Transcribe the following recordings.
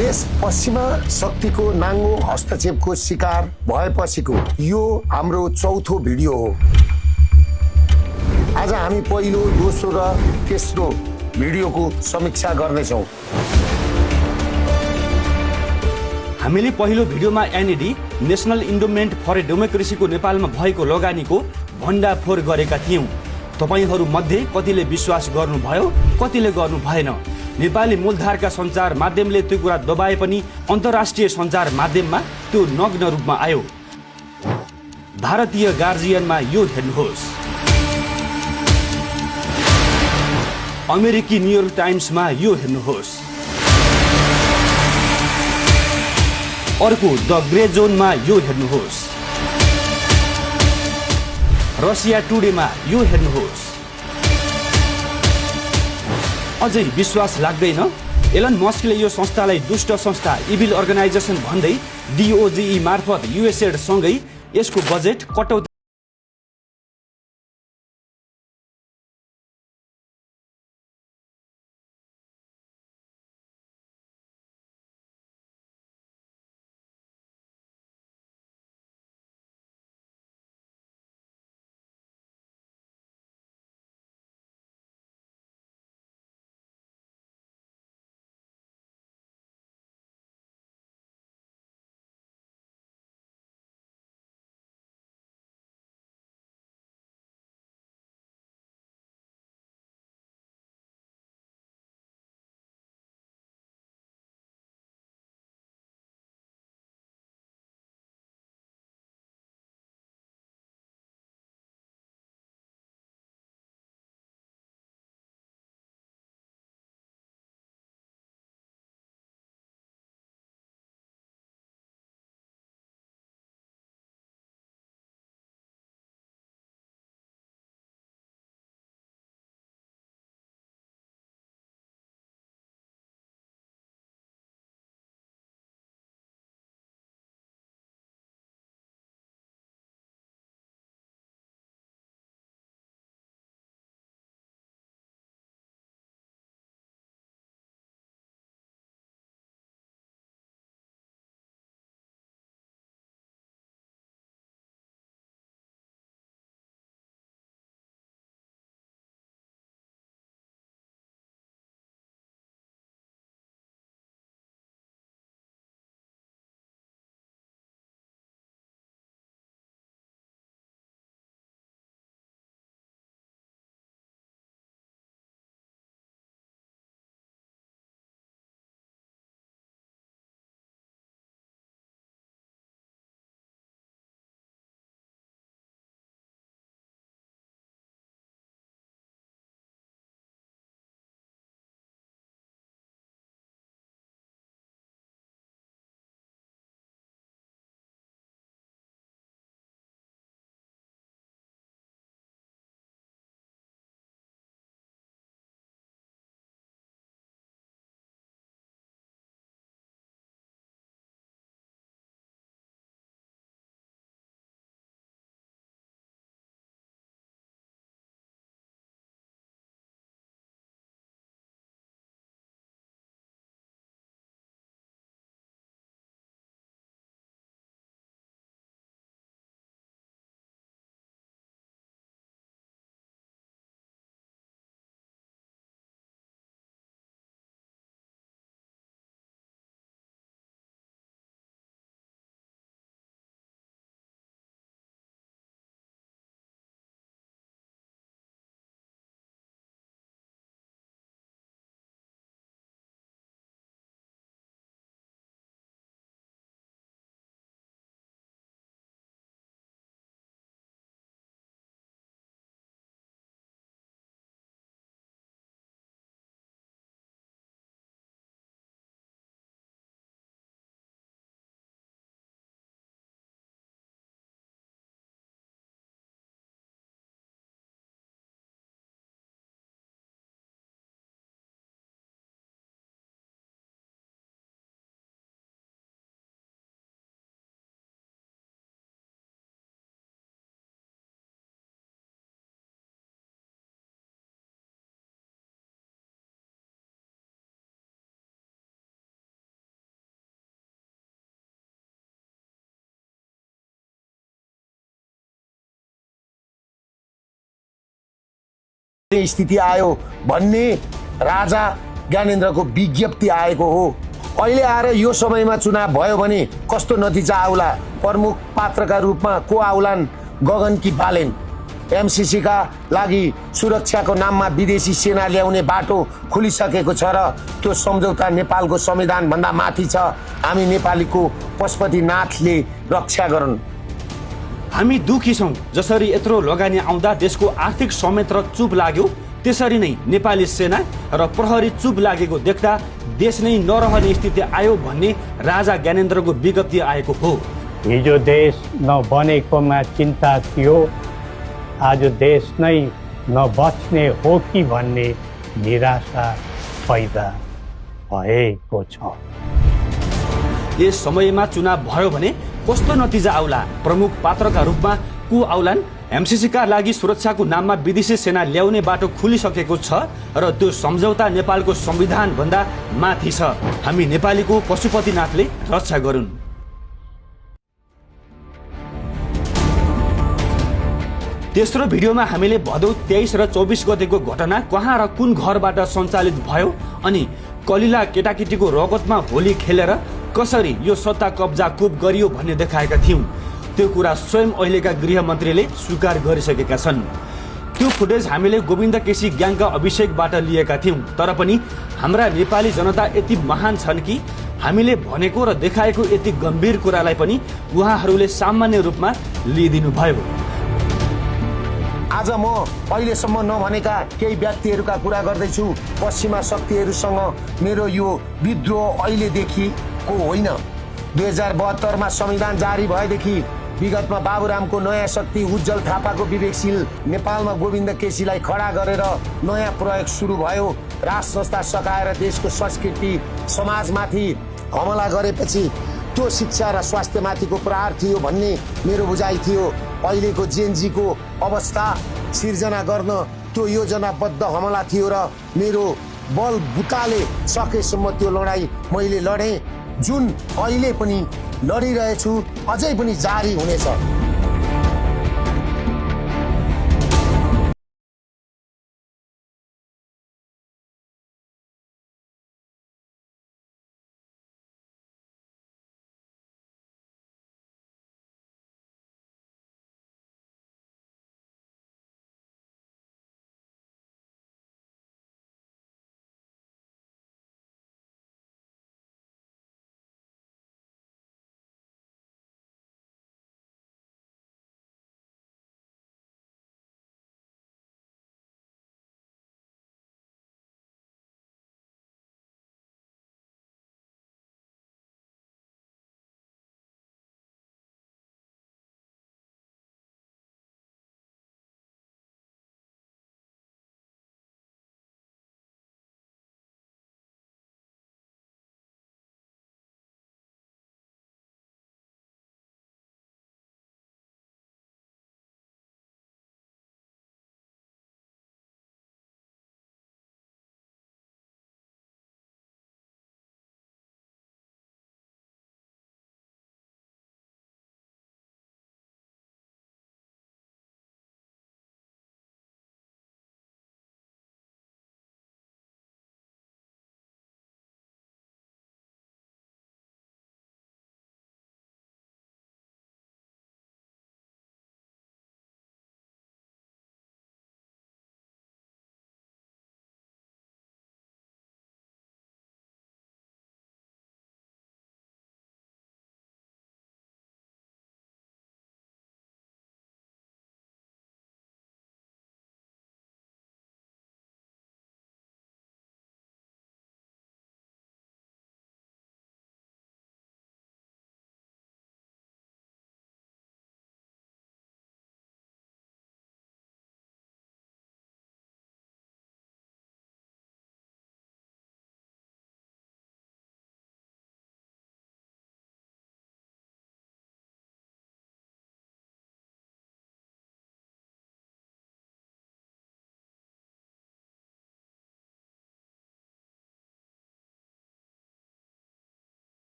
देश पश्चिमा शक्तिको नाङ्गो हस्तक्षेपको शिकार भएपछिको यो हाम्रो चौथो भिडियो हो। आज हामी पहिलो, दोस्रो र तेस्रो भिडियोको समीक्षा गर्नेछौँ। हामीले पहिलो भिडियोमा एनइडी नेशनल इन्डोमेन्ट फर डेमोक्रेसीको नेपालमा भएको लगानीको भण्डाफोर गरेका थियौँ। तपाईहरू मध्ये कतिले विश्वास गर्नुभयो, कतिले गर्नु भएन। नेपाली मूलधारका सञ्चार माध्यमले त्यो कुरा दबाए पनि अन्तर्राष्ट्रिय सञ्चार माध्यममा त्यो नग्न रूपमा आयो। भारतीय गार्जियनमा यो हेर्नुहोस्, अमेरिकी न्युयोर्क टाइम्समा यो हेर्नुहोस्, अर्को द ग्रे जोनमा यो हेर्नुहोस्, रसिया टुडेमा यो हेर्नुहोस्। अझै विश्वास लाग्दैन? एलन मस्कले यो संस्थालाई दुष्ट संस्था, इभिल अर्गनाइजेसन भन्दै डिओजिई मार्फत युएसएड सँगै यसको बजेट कटौती स्थिति आयो भन्ने राजा ज्ञानेन्द्रको विज्ञप्ति आएको हो। अहिले आएर यो समयमा चुनाव भयो भने कस्तो नतिजा आउला? प्रमुख पात्रका रूपमा को आउलान्? गगन कि बालेन? एमसीसी का लागि सुरक्षाको नाममा विदेशी सेना ल्याउने बाटो खुलिसकेको छ र त्यो सम्झौता नेपालको संविधान भन्दा माथि छ। हामी नेपालीको पशुपतिनाथले रक्षा गरून्। हामी दुखी छौँ। जसरी यत्रो लगानी आउँदा देशको आर्थिक समेत र चुप लाग्यो, त्यसरी नै नेपाली सेना र प्रहरी चुप लागेको देख्दा देश नै नरहने स्थिति आयो भन्ने राजा ज्ञानेन्द्रको विज्ञप्ति आएको हो। हिजो देश नबनेकोमा चिन्ता थियो, आज देश नै नबच्ने हो कि भन्ने निराशा पैदा भएको छ। यस समयमा चुनाव भयो भने कस्तो नतिजा आउला? प्रमुख पात्रका रूपमा को आउलान्? एमसीसी का लागि सुरक्षाको नाममा विदेशी सेना ल्याउने बाटो खुलिसकेको छ र त्यो सम्झौता नेपालको संविधान भन्दा माथि छ। हामी नेपालीको पशुपतिनाथले रक्षा गरून्। तेस्रो भिडियोमा हामीले भदौ 23 र 24 गतेको घटना कहाँ र कुन घरबाट सञ्चालित भयो अनि कलिला केटाकेटीको रगतमा होली खेलेर कसरी यो सत्ता कब्जा कुप गरियो भन्ने देखाएका थियौं। त्यो कुरा स्वयं अहिलेका गृहमन्त्रीले स्वीकार गरिसकेका छन्। त्यो फुटेज हामीले गोविन्द केसी ग्याङका अभिषेकबाट लिएका थियौं। तर पनि हाम्रा नेपाली जनता यति महान छन् कि हामीले भनेको र देखाएको यति गम्भीर कुरालाई पनि उहाँहरूले सामान्य रूपमा लिइदिनु भयो। आज म अहिलेसम्म नभनेका केही व्यक्तिहरूका कुरा गर्दैछु। पश्चिमा शक्तिहरूसँग मेरो यो विद्रोह अहिलेदेखिको होइन। 2072 मा संविधान जारी भएदेखि विगतमा बाबुरामको नयाँ शक्ति, उज्जवल थापाको विवेकशील, नेपालमा गोविन्द केसीलाई खडा गरेर नयाँ प्रयोग सुरु भयो। राज संस्था सकाएर देशको संस्कृति समाजमाथि हमला गरेपछि त्यो शिक्षा र स्वास्थ्यमाथिको प्रहार थियो भन्ने मेरो बुझाइ थियो। अहिलेको जेनजीको अवस्था सिर्जना गर्न त्यो योजनाबद्ध हमला थियो र मेरो बल बुताले सकेसम्म त्यो लडाई मैले लडेँ, जुन अहिले पनि लडिरहेछु, अझै पनि जारी हुनेछ।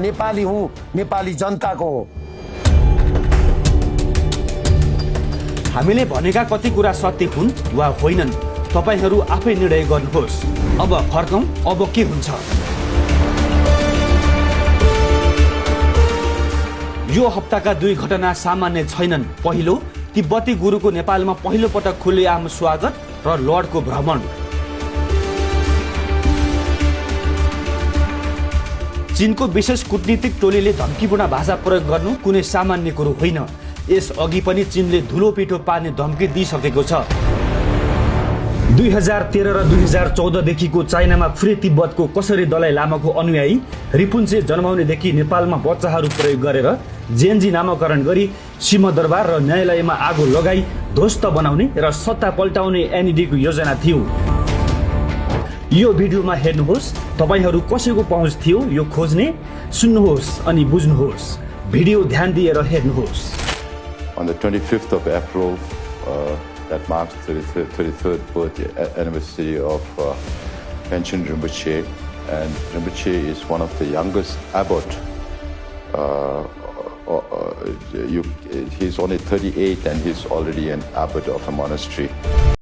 नेपाली हुँ, नेपाली जनताको हुँ। हामीले भनेका कति कुरा सत्य हुन् वा होइनन्, तपाईहरू आफै निर्णय गर्नुहोस्। अब फर्कौं, अब के हुन्छ? यो हप्ताका 2 घटना सामान्य छैनन्। पहिलो, तिब्बती गुरुको नेपालमा पहिलो पटक खुलेआम स्वागत र लर्डको भ्रमण। चीनको विशेष कूटनीतिक टोलीले धम्कीपूर्ण भाषा प्रयोग गर्नु कुनै सामान्य कुरो होइन। यस अघि पनि चीनले धुलो पिठो पार्ने धम्की दिइसकेको छ। 2013 र 2014 देखिको चाइनामा फ्री तिब्बतको कसरी दलाइ लामाको अनुयायी रिपुन्चे जन्माउनेदेखि नेपालमा बच्चाहरू प्रयोग गरेर जेनजी नामकरण गरी सिंहदरबार र न्यायालयमा आगो लगाई ध्वस्त बनाउने र सत्ता पल्टाउने एनइडीको योजना थियो। यो भिडियोमा हेर्नुहोस्, तपाईहरू कसैको पहुँच थियो यो खोज्ने, सुन्नुहोस् अनि बुझ्नुहोस्। भिडियो ध्यान दिएर हेर्नुहोस्। On the 25th of April, that marks the 33rd birth anniversary of Panchen Rinpoche, and Rinpoche is one of the youngest abbot. He's only 38 and he's already an abbot of a monastery.